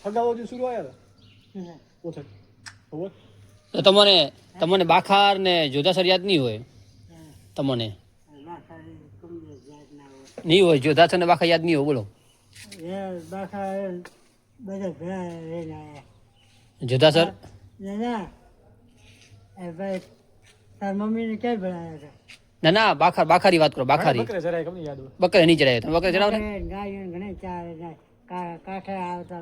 હગાવજી શરૂ આયા હતા ઓછા તો તમને બાખાર ને જોધાસર યાદ નહીં હોય તમને નહીં હોય જોધાસર ને બાખા યાદ નહીં હોય બોલો જોધાસર મમ્મી ને ક્યાં ભણાયા હતા ના બાખારી વાત કરો બાખારી બકરે નહીં ચડાય તમે બકરે ચડાવો ને ગાયો ઘણા ચાર કાંઠે આવતા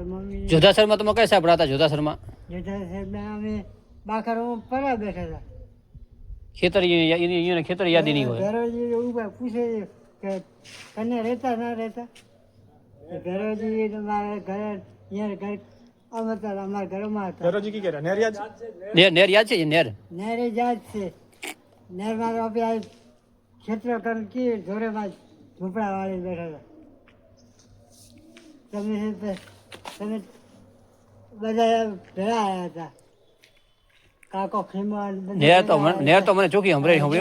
મમ્મી જોધાસરમાં તમે કઈ સાહેબ ભણાતા જોધાસરમાં અમે બાખર પરા બેઠા હતા ખેતર ખેતર યાદ નહીં હોય ઘરોજી એવું પૂછે કે કને રહેતા ના રહેતા ઘરોજી તમારા ઘરે અહીંયા ઘર અમારા ઘરોમાં હતા ઘરોજી કી કર્યા નેર યાદ નેર યાદ છે નેર યાદ છે નેર માં આપણે ક્ષેત્ર કર કી ધોરેમાં ઝૂંપડા વાળી બેઠા હતા તમે બધા ભેળા આવ્યા હતા કાકો ખીમા નેર તો મને ચોખ્ખી સંભળાયું હવે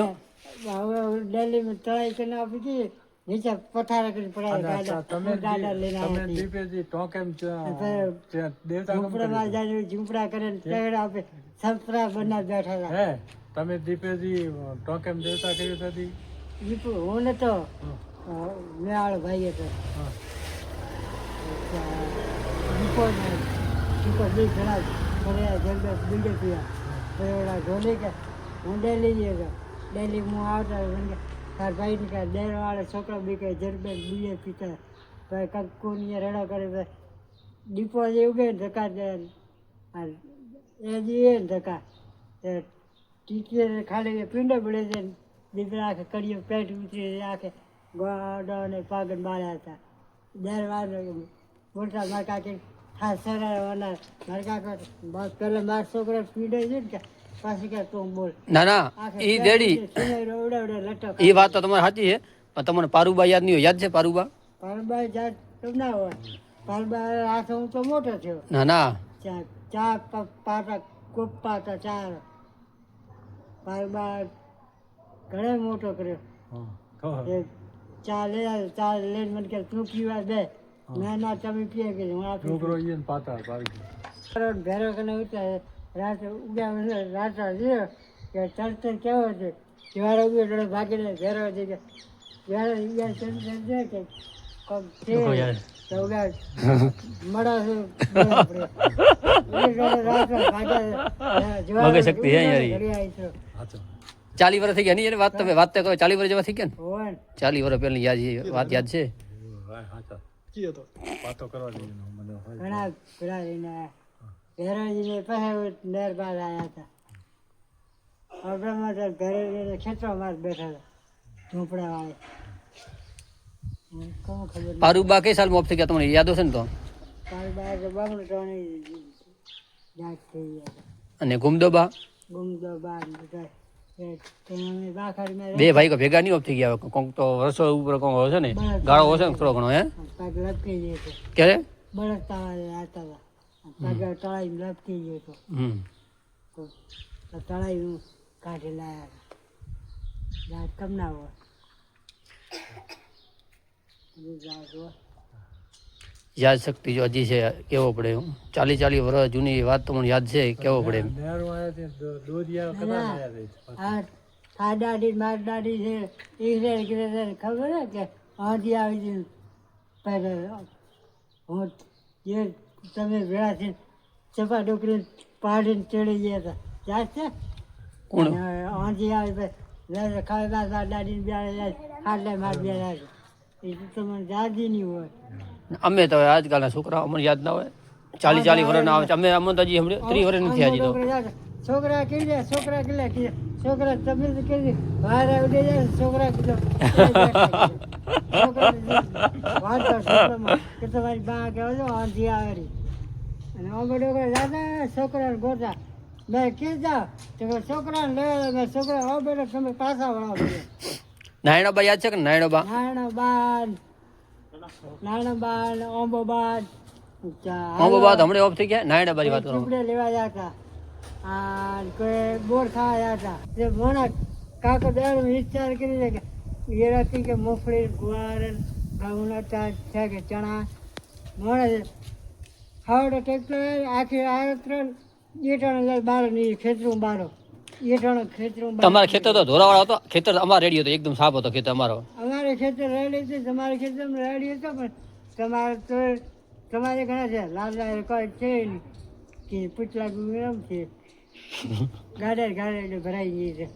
દિલ્હીમાં તળાઈ કરીને આપી હતી નીચે પથારા કરી પડાય ગાડા લઈને ઝૂંપડામાં જાય ઝૂંપડા કરીને તેડ આપે સંતરા બના બેઠા હતા તમે દીપેજી ટોકેમ દેવતા કર્યું હતી દીપુ હું નતો મેવાળ ભાઈ હતો દીપો બે ઘણા કર્યા જગદસ બીજે પીયા ઢોલી કે હું ડેલી ગયો ડેલી હું આવતા તાર ભાઈ ને કાંઈ ડેરવાળા છોકરા બી કે જરબે બીજે પીતા ભાઈ કંકુની રડો કરે દીપો જેવું ગયો ને ધક્કા દે એ જઈએ ને ધક્કા ટીચર ખાલી પીંડે પડે છે દીપડા આખે કડીઓ પેટ ઉતરી આખે ગોડો ને પાગન માર્યા હતા ડેરવાર મોટા મારા કાકી ખાસ સરાવાના મારા કાકા પેલા મારા છોકરા પીડે છે ને કે પાછી કે તું બોલ ના એ ડેડી એ વાત તો તમારી સાચી છે પણ તમને પારુબા યાદ નહીં હોય યાદ છે પારુબા યાદ તો ના હોય પારુબા હાથ હું તો મોટો થયો ના ચા પાટા કોપા હતા ચાર પારુબા ઘણો મોટો કર્યો ચા લઈને મને કે તું પીવા દે ના તમે પીએ કે હું આપી ભેરો કને ઉતારે રાત ઉગ્યા રાત કે ચડતર કેવો છે જવારે ઉગ્યો ભાગીને ભેરો છે કે જયારે ઉગ્યા ચડતર છે કે ચાલી વર્ષ થઈ ગયા નહીં વાત તમે વાત કરો 40 વર્ષ જેવા થઈ ગયા ને 40 વર્ષ પહેલા યાદ વાત યાદ છે ઘણા પેલા ભેરાજીને પાસે નેર બાદ આવ્યા હતા આપણામાં ઘરે ખેતરોમાં જ બેઠા હતા ઝૂંપડા વાળે ખબર પારુબા કઈ સાલ મોફ થઈ ગયા તમને યાદ હશે ને તો પારુબા બામણ ટોણી યાદ થઈ ગયા અને ગુમદોબા બે ભાઈ કો ભેગા નહીં ઓફ થઈ ગયા કોક તો વર્ષો ઉપર કોક હશે ને ગાળો હશે ને થોડો ઘણો હે લપકી ગયો હતો ક્યારે બળકતા હતા પગ તળાઈ લપકી ગયો હતો તો તળાઈ કાઢી લાયા યાદ કમ ના હોય યાદ શક્તિ જો હજી છે કેવો પડે 40 વર્ષ જૂની વાત તો મને યાદ છે કેવો પડે દાદી મારી દાદી છે એ ખબર હે કે હાથી આવી છે પહેલા હું જે તમે ભેળા છે ચપા ડોકરી પાડીને ચડી ગયા હતા યાદ છે હાથી આવી ખાવે મારી દાદી બે ખાટલે માર બે એ તો મને યાદ નહીં હોય અમે તો આજકાલના છોકરા અમને યાદ ના હોય 40 વર્ષ ના આવે અમે અમને તો હજી 30 વર્ષ નથી હજી તો છોકરા કેટલા છોકરા તમે તો કે બહાર આવડે જાય છોકરા કીધો કે તમારી બા કહેજો આંધી આવેલી અને અમે દાદા છોકરાને ગોતા મેં કીધા તો છોકરાને લેવા મેં છોકરા આવો બેઠો તમે પાછા વળાવો નાયણોબા યાદ છે કે નાયણોબા ઓમ્બોબા હમણાં ઓફ થઈ ગયા નાયણોબાની વાત કરો લેવા જતા કોઈ બોર ખાવા જતા તે મોના કાકો દર વિચાર કરી કે એનાથી કે મફળી ગુવાર ઘઉંના છે કે ચણા મોણા હાવડે ટ્રેક્ટર આખી આ 3 બાર ની ખેતરું બારો ખેતરું તમારા ખેતર તો ધોરાવાળા હતો, ખેતર અમારે રેડી હતો, એકદમ સાફ હતો ખેતર અમારો. અમારે ખેતર રેડી છે, તમારે ખેતરમાં રેડી હતો, પણ તમારે તો તમારે ઘણા છે લાલ કોઈ છે નહીં કે પૂછલા ગુમ છે ગાડે ભરાઈ ગઈ છે.